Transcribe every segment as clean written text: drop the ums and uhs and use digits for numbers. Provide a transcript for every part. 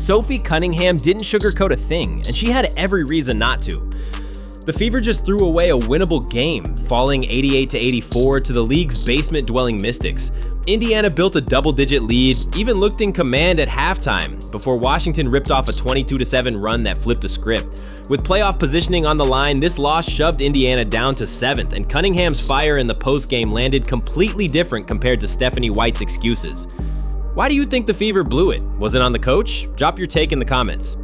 Sophie Cunningham didn't sugarcoat a thing, and she had every reason not to. The Fever just threw away a winnable game, falling 88-84 to the league's basement-dwelling Mystics. Indiana built a double-digit lead, even looked in command at halftime, before Washington ripped off a 22-7 run that flipped the script. With playoff positioning on the line, this loss shoved Indiana down to 7th, and Cunningham's fire in the postgame landed completely different compared to Stephanie White's excuses. Why do you think the Fever blew it? Was it on the coach? Drop your take in the comments.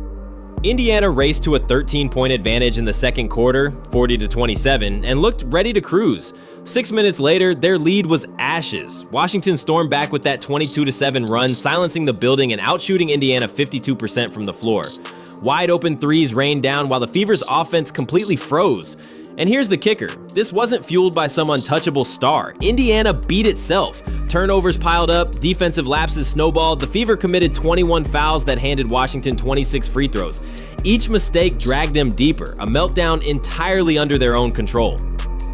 Indiana raced to a 13-point advantage in the second quarter, 40-27, and looked ready to cruise. 6 minutes later, their lead was ashes. Washington stormed back with that 22-7 run, silencing the building and outshooting Indiana 52% from the floor. Wide open threes rained down while the Fever's offense completely froze. And here's the kicker. This wasn't fueled by some untouchable star. Indiana beat itself. Turnovers piled up, defensive lapses snowballed. The Fever committed 21 fouls that handed Washington 26 free throws. Each mistake dragged them deeper, a meltdown entirely under their own control.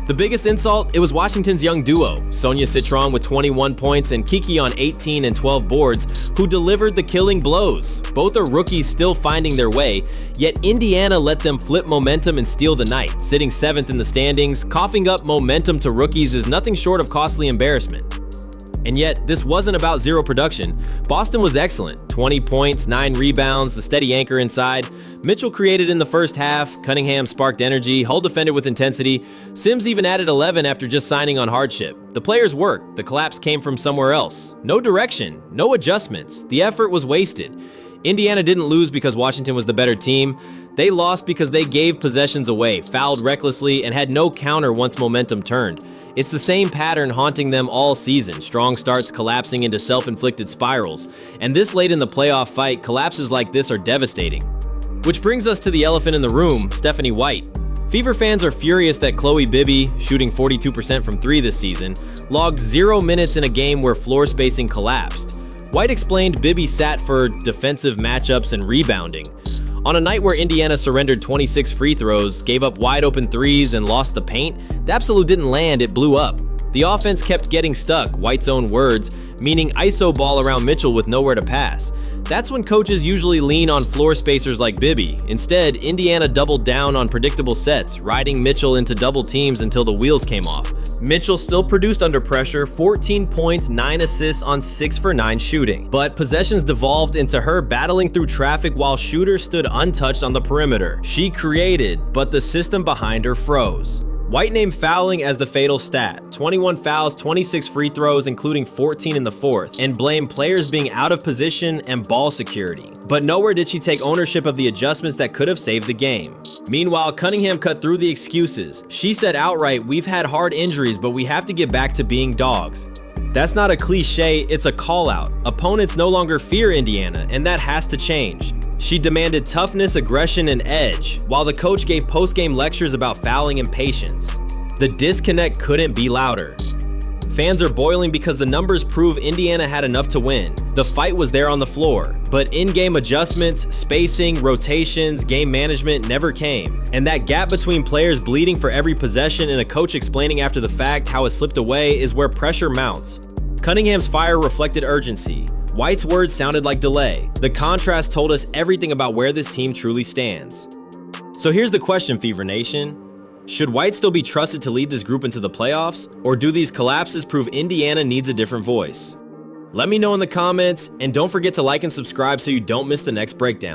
The biggest insult, it was Washington's young duo, Sonia Citron with 21 points and Kiki on 18 and 12 boards, who delivered the killing blows. Both are rookies still finding their way, yet Indiana let them flip momentum and steal the night, sitting 7th in the standings. Coughing up momentum to rookies is nothing short of costly embarrassment. And yet, this wasn't about zero production. Boston was excellent. 20 points, 9 rebounds, the steady anchor inside. Mitchell created in the first half. Cunningham sparked energy. Hull defended with intensity. Sims even added 11 after just signing on hardship. The players worked. The collapse came from somewhere else. No direction, no adjustments. The effort was wasted. Indiana didn't lose because Washington was the better team. They lost because they gave possessions away, fouled recklessly, and had no counter once momentum turned. It's the same pattern haunting them all season, strong starts collapsing into self-inflicted spirals. And this late in the playoff fight, collapses like this are devastating. Which brings us to the elephant in the room, Stephanie White. Fever fans are furious that Chloe Bibby, shooting 42% from 3 this season, logged 0 minutes in a game where floor spacing collapsed. White explained Bibby sat for defensive matchups and rebounding. On a night where Indiana surrendered 26 free throws, gave up wide open threes, and lost the paint, the absolute didn't land, it blew up. The offense kept getting stuck, White's own words, meaning ISO ball around Mitchell with nowhere to pass. That's when coaches usually lean on floor spacers like Bibby. Instead, Indiana doubled down on predictable sets, riding Mitchell into double teams until the wheels came off. Mitchell still produced under pressure, 14 points, 9 assists on 6 for 9 shooting. But possessions devolved into her battling through traffic while shooters stood untouched on the perimeter. She created, but the system behind her froze. White named fouling as the fatal stat, 21 fouls, 26 free throws, including 14 in the fourth, and blamed players being out of position and ball security. But nowhere did she take ownership of the adjustments that could have saved the game. Meanwhile, Cunningham cut through the excuses. She said outright, "We've had hard injuries, but we have to get back to being dogs." That's not a cliche, it's a call-out. Opponents no longer fear Indiana, and that has to change. She demanded toughness, aggression, and edge, while the coach gave post-game lectures about fouling and patience. The disconnect couldn't be louder. Fans are boiling because the numbers prove Indiana had enough to win. The fight was there on the floor, but in-game adjustments, spacing, rotations, game management never came. And that gap between players bleeding for every possession and a coach explaining after the fact how it slipped away is where pressure mounts. Cunningham's fire reflected urgency. White's words sounded like delay. The contrast told us everything about where this team truly stands. So here's the question, Fever Nation. Should White still be trusted to lead this group into the playoffs, or do these collapses prove Indiana needs a different voice? Let me know in the comments, and don't forget to like and subscribe so you don't miss the next breakdown.